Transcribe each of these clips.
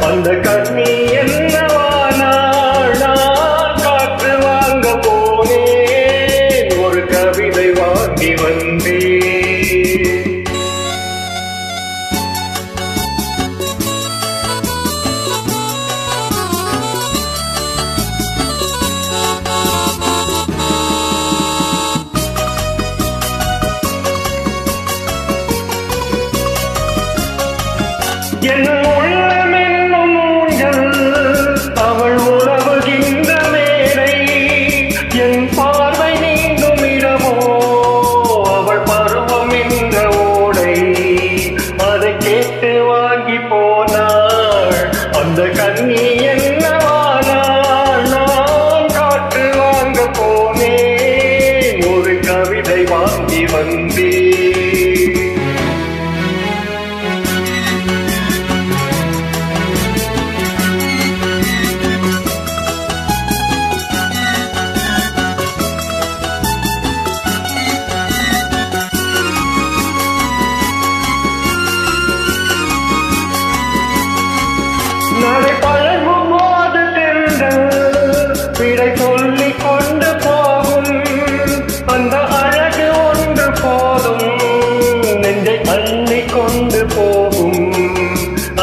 அந்த கண்ணி என்னவானாள் நான் காற்று வாங்க போனேன் ஒரு கவிதை வாங்கி வந்தேன் என் உள்ளமென்னும் ஊஞ்சல் அவள் உறவுகின்ற மேடை என் பார்வை நீங்கும் இடமோ அவள் பருவம் என்ற ஓடை அதை கேட்டு வாங்கி போனாள் அந்த கண்ணி என்னவானாள் நான் காற்று வாங்க போனேன் ஒரு கவிதை வாங்கி வந்தேன் நடை பழகும் போது தென்றல் விடை சொல்லிக் கொண்டு போகும் அந்த அழகு ஒன்று போதும் நெஞ்சை அள்ளி கொண்டு போகும்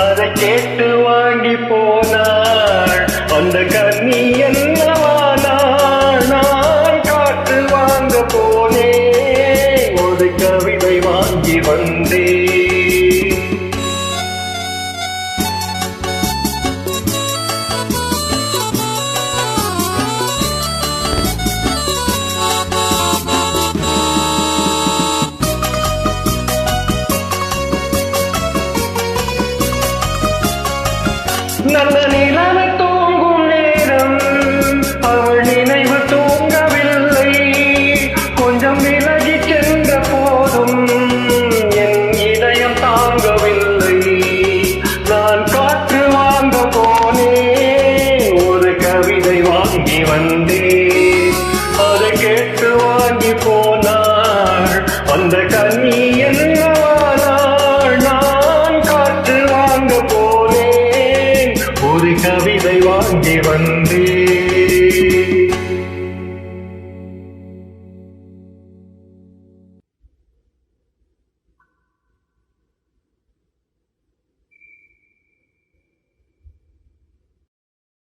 அதை கேட்டு வாங்கி போனாள் அந்த கண்ணி என்னவானாள் நான் காற்று வாங்க போனேன் ஒரு கவிதை வாங்கி வந்தேன் நல்ல நிலவு தூங்கும் நேரம் அவள் நினைவு தூங்கவில்லை கொஞ்சம் விலகி சென்ற போதும் என் இதயம் தாங்கவில்லை நான் காற்று வாங்க போனேன் ஒரு கவிதை வாங்கி வந்தேன் அதை கேட்டு வாங்கி போனாள் அந்த கண்ணி என்னவானாள் நான் காற்று வாங்க போனேன் ஒரு கவிதை வாங்கி வந்தேன்